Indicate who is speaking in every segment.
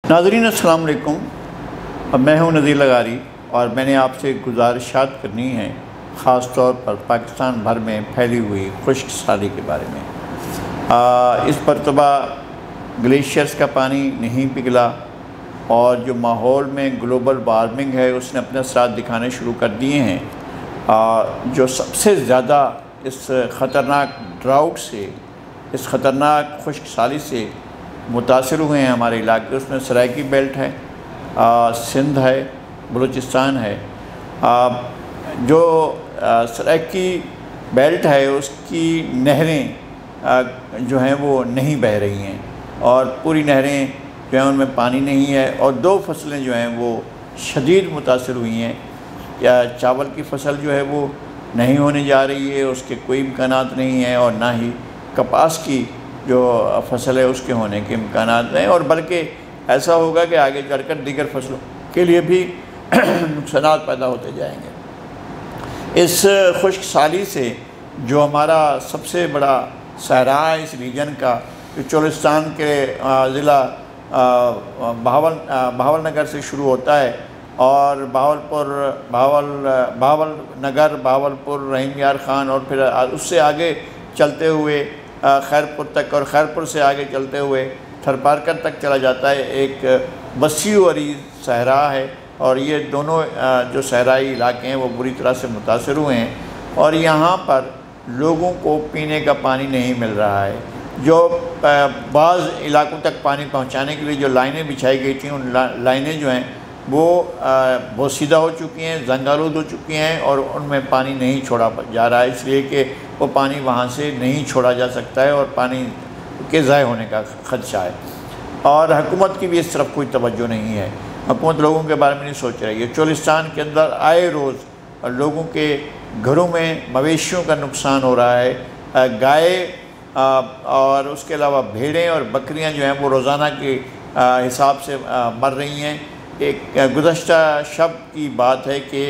Speaker 1: नाज़रीन अस्सलाम वालेकुम। अब मैं हूं नज़ीर लगारी और मैंने आपसे गुजारिशात करनी है ख़ास तौर पर पाकिस्तान भर में फैली हुई खुश्क साली के बारे में। इस मरतबा ग्लेशियर्स का पानी नहीं पिघला और जो माहौल में ग्लोबल वार्मिंग है उसने अपने असरात दिखाने शुरू कर दिए हैं। जो सबसे ज़्यादा इस ख़तरनाक ड्राउट से, इस ख़तरनाक खुश्क साली से मुतासिर हुए हैं हमारे इलाके, उसमें सराइकी बेल्ट है, सिंध है, बलूचिस्तान है। जो सराइकी बेल्ट है उसकी नहरें जो हैं वो नहीं बह रही हैं और पूरी नहरें जो हैं उनमें पानी नहीं है और दो फसलें जो हैं वो शदीद मुतासिर हुई हैं। या चावल की फसल जो है वो नहीं होने जा रही है, उसके कोई इम्कानात नहीं है, और ना ही कपास की जो फसल है उसके होने के इम्कानात नहीं, और बल्कि ऐसा होगा कि आगे चलकर दीगर फसलों के लिए भी नुकसानात पैदा होते जाएंगे। इस खुश्क साली से जो हमारा सबसे बड़ा सहरा है इस रीजन का, जो चोलिस्तान के ज़िला भावल नगर से शुरू होता है और भावलपुर, रहीम यार ख़ान और फिर उससे आगे चलते हुए खैरपुर तक और खैरपुर से आगे चलते हुए थरपारकर तक चला जाता है। एक वसी व अरीज़ सहरा है और ये दोनों जो सहराई इलाके हैं वो बुरी तरह से मुतासिर हुए हैं और यहाँ पर लोगों को पीने का पानी नहीं मिल रहा है। जो बाज़ इलाकों तक पानी पहुँचाने के लिए जो लाइनें बिछाई गई थी, उन लाइनें जो हैं वो बोसीदा हो चुकी हैं, जंगालूद हो चुकी हैं और उनमें पानी नहीं छोड़ा जा रहा है, इसलिए कि वो पानी वहाँ से नहीं छोड़ा जा सकता है और पानी के ज़ाय होने का ख़दशा है। और हुकूमत की भी इस तरफ कोई तवज्जो नहीं है, हुकूमत लोगों के बारे में नहीं सोच रही है। चोलिस्तान के अंदर आए रोज़ लोगों के घरों में मवेशियों का नुकसान हो रहा है। गाय और उसके अलावा भेड़ें और बकरियां जो हैं वो रोज़ाना के हिसाब से मर रही हैं। एक गुज़श्ता शब की बात है कि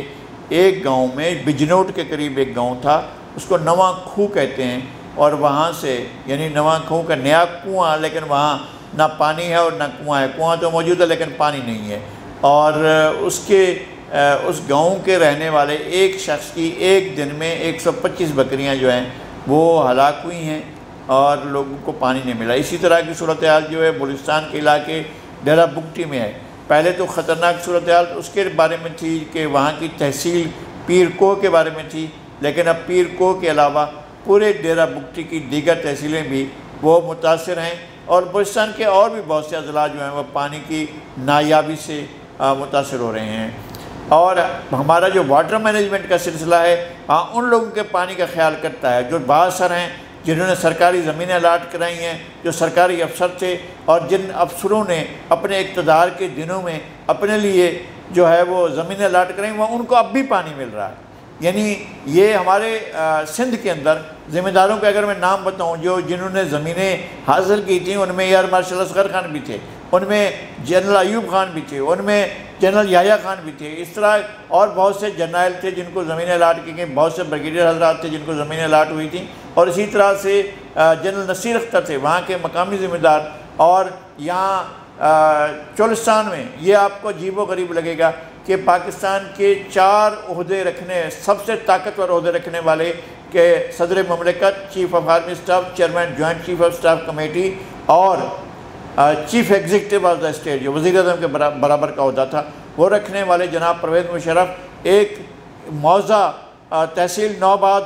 Speaker 1: एक गांव में बिजनौट के करीब एक गांव था, उसको नवा खूह कहते हैं, और वहाँ से यानी नवा खूह का नया कुआँ, लेकिन वहाँ ना पानी है और ना कुआँ है। कुआँ तो मौजूद है लेकिन पानी नहीं है। और उस गांव के रहने वाले एक शख्स की एक दिन में 125 बकरियां जो हैं वो हलाक हुई हैं और लोगों को पानी नहीं मिला। इसी तरह की सूरत हाल जो है बलूचिस्तान के इलाके डेरा बुगटी में है। पहले तो ख़तरनाक सूरत हाल उसके बारे में थी कि वहाँ की तहसील पीर कोह के बारे में थी, लेकिन अब पीर कोह के अलावा पूरे डेरा बुगटी की दीगर तहसीलें भी वो मुतासिर हैं और बलूचिस्तान के और भी बहुत से अजला जो हैं वो पानी की नायाबी से मुतासिर हो रहे हैं। और हमारा जो वाटर मैनेजमेंट का सिलसिला है, हाँ, उन लोगों के पानी का ख्याल करता है जो बासर हैं, जिन्होंने सरकारी ज़मीनें अलाट कराई हैं, जो सरकारी अफसर थे और जिन अफसरों ने अपने इक़्तिदार के दिनों में अपने लिए जो है वो ज़मीनें अलाट कराई, वह उनको अब भी पानी मिल रहा है। यानी ये हमारे सिंध के अंदर ज़िम्मेदारों के अगर मैं नाम बताऊं जो जिन्होंने ज़मीनें हासिल की थी, उनमें एयर मार्शल असगर खान भी थे, उनमें जनरल अयूब खान भी थे, उनमें जनरल याह्या खान भी थे। इस तरह और बहुत से जर्नैल थे जिनको ज़मीनें अलाट की गई, बहुत से ब्रिगेडियर हजरात थे जिनको ज़मीनें अलाट हुई थी, और इसी तरह से जनरल नसीर अख्तर थे वहाँ के मकामी ज़िम्मेदार। और यहाँ चोलिस्तान में ये आपको अजीब व गरीब लगेगा कि पाकिस्तान के 4 ओहदे रखने, सबसे ताकतवर ओहदे रखने वाले के सदर ममलिकत, chief of army staff, chairman joint chief of staff committee और chief executive of the state, जो वज़ीर आज़म के बराबर का ओहदा था, वो रखने वाले जनाब परवेज़ मुशर्रफ एक मौज़ा तहसील नवाबाद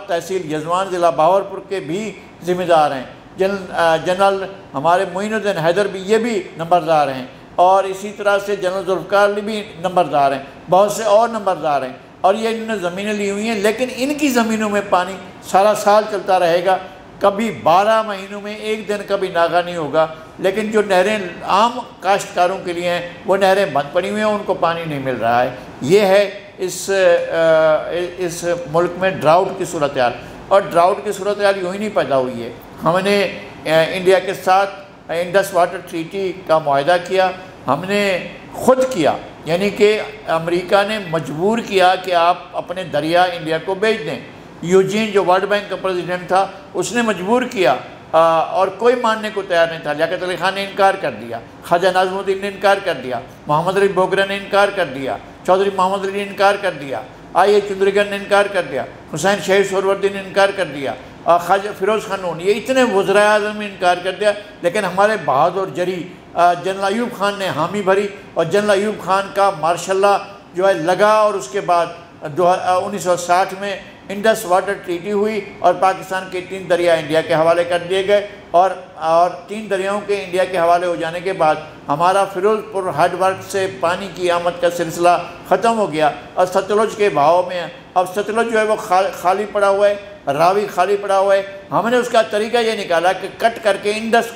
Speaker 1: तहसील यजमान ज़िला बहावलपुर के भी ज़िम्मेदार हैं। जनरल हमारे मोइनुद्दीन हैदर भी ये भी नंबरदार हैं और इसी तरह से जनरल जुल्फ़िकार अली भी नंबरदार हैं, बहुत से और नंबरदार हैं। और ये इन्होंने ज़मीनें ली हुई हैं, लेकिन इनकी ज़मीनों में पानी सारा साल चलता रहेगा, कभी 12 महीनों में एक दिन कभी नागा नहीं होगा। लेकिन जो नहरें आम काश्तकारों के लिए हैं वो नहरें बंद पड़ी हुई हैं, उनको पानी नहीं मिल रहा है। ये है इस मुल्क में ड्राउट की सूरत हाल। और ड्राउट की सूरत हाल यूँ ही नहीं पैदा हुई है। हमने इंडिया के साथ इंडस वाटर ट्रीटी का मुआहदा किया, हमने ख़ुद किया, यानी कि अमेरिका ने मजबूर किया कि आप अपने दरिया इंडिया को बेच दें। यूजीन जो वर्ल्ड बैंक का प्रेसिडेंट था उसने मजबूर किया और कोई मानने को तैयार नहीं था। लियाकत अली खान ने इनकार कर दिया, ख्वाजा नाज़मुद्दीन ने इनकार कर दिया, मोहम्मद अली बोगरा ने इनकार कर दिया, चौधरी मोहम्मद अली ने इनकार कर दिया, आई चुंदरीगढ़ ने इनकार कर दिया, हुसैन शहीद सोहरावर्दी ने इनकार कर दिया, ख्वाजा फिरोज़ खान नून, ये इतने वज़राए आज़म ने इनकार कर दिया। लेकिन हमारे बहादुर जरी जनरल अयूब खान ने हामी भरी और जनरल अयूब खान का मार्शल्ला जो है लगा और उसके बाद 1960 में इंडस वाटर ट्रीटी हुई और पाकिस्तान के 3 दरिया इंडिया के हवाले कर दिए गए और 3 दरियाओं के इंडिया के हवाले हो जाने के बाद हमारा फिरोज़पुर हेड वर्क से पानी की आमद का सिलसिला ख़त्म हो गया और सतलुज के बहाव में अब सतलुज जो है वो खाली पड़ा हुआ है, रावी खाली पड़ा हुआ है। हमने उसका तरीका ये निकाला कि कट करके इंडस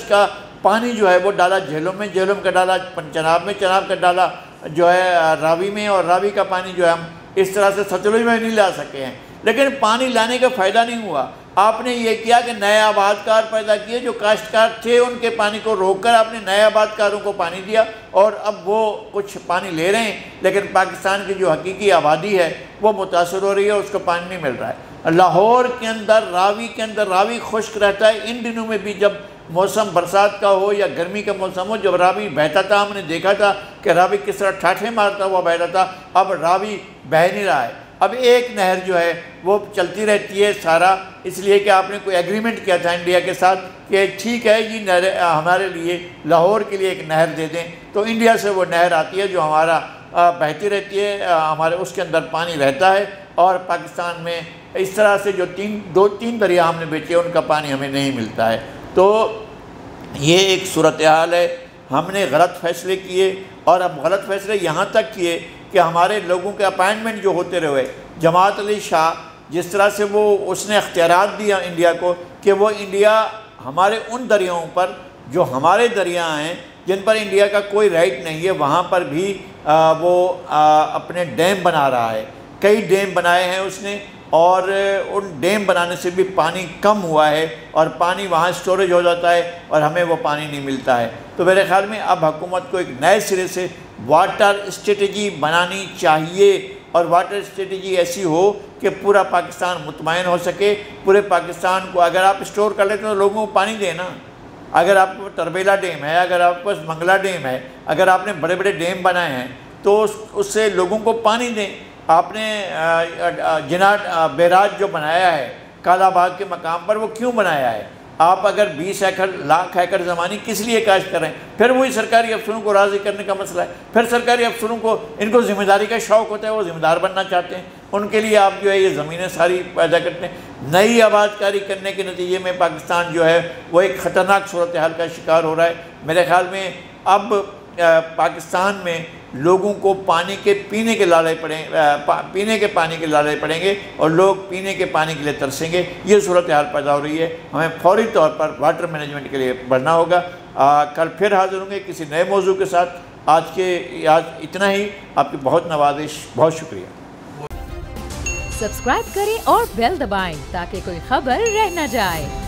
Speaker 1: का पानी जो है वो डाला झेलम में, झेलम का डाला चनाब में, चनाब का डाला जो है रावी में, और रावी का पानी जो है हम इस तरह से सतलुज में नहीं ला सके हैं। लेकिन पानी लाने का फ़ायदा नहीं हुआ। आपने ये किया कि नए आबादकार पैदा किए, जो काश्तकार थे उनके पानी को रोककर आपने नए आबादकारों को पानी दिया और अब वो कुछ पानी ले रहे हैं, लेकिन पाकिस्तान की जो हकीकी आबादी है वो मुतासर हो रही है, उसको पानी नहीं मिल रहा है। लाहौर के अंदर रावी खुश्क रहता है। इन दिनों में भी जब मौसम बरसात का हो या गर्मी का मौसम हो, जब रावी बहता था हमने देखा था कि रावी किस तरह ठाठे मारता हुआ बहता था। अब रावी बह नहीं रहा है। अब एक नहर जो है वो चलती रहती है सारा, इसलिए कि आपने कोई एग्रीमेंट किया था इंडिया के साथ कि ठीक है ये नहर हमारे लिए लाहौर के लिए एक नहर दे दें, तो इंडिया से वो नहर आती है जो हमारा बहती रहती है, हमारे उसके अंदर पानी रहता है। और पाकिस्तान में इस तरह से जो 2-3 दरिया हमने बेचे उनका पानी हमें नहीं मिलता है। तो ये एक सूरत हाल है। हमने गलत फ़ैसले किए और अब गलत फ़ैसले यहाँ तक किए कि हमारे लोगों के अपॉइंटमेंट जो होते रहे, जमात अली शाह जिस तरह से वो उसने इख्तियारात दिया इंडिया को कि वो इंडिया हमारे उन दरियाओं पर जो हमारे दरिया हैं जिन पर इंडिया का कोई राइट नहीं है, वहाँ पर भी वो अपने डैम बना रहा है। कई डैम बनाए हैं उसने और उन डैम बनाने से भी पानी कम हुआ है और पानी वहाँ स्टोरेज हो जाता है और हमें वो पानी नहीं मिलता है। तो मेरे ख़्याल में अब हुकूमत को एक नए सिरे से वाटर स्ट्रेटजी बनानी चाहिए और वाटर स्ट्रेटजी ऐसी हो कि पूरा पाकिस्तान मुतमईन हो सके। पूरे पाकिस्तान को अगर आप स्टोर कर लेते तो लोगों को पानी देना। अगर आपके पास तरबेला डैम है, अगर आपके पास मंगला डैम है, अगर आपने बड़े बड़े डैम बनाए हैं तो उससे लोगों को पानी दें। आपने जिनाट बैराज जो बनाया है कालाबाग के मकाम पर, वो क्यों बनाया है? आप अगर 20 एकड़ लाख एकड़ ज़मीन किस लिए काश्त करें? फिर वही सरकारी अफसरों को राज़ी करने का मसला है। फिर सरकारी अफसरों को इनको ज़िम्मेदारी का शौक़ होता है, वो ज़िम्मेदार बनना चाहते हैं, उनके लिए आप जो है ये ज़मीनें सारी पैदा करते हैं। नई आबादकारी करने के नतीजे में पाकिस्तान जो है वो एक ख़तरनाक सूरत हाल का शिकार हो रहा है। मेरे ख़्याल में अब पाकिस्तान में लोगों को पानी के पीने के लाले पीने के पानी के लाले पड़ेंगे और लोग पीने के पानी के लिए तरसेंगे। ये सूरत हाल पैदा हो रही है। हमें फौरी तौर पर वाटर मैनेजमेंट के लिए बढ़ना होगा। कल फिर हाजिर होंगे किसी नए मौजू के साथ। आज इतना ही। आपकी बहुत नवाजिश, बहुत शुक्रिया।
Speaker 2: सब्सक्राइब करें और बेल दबाएं ताकि कोई खबर रह न जाए।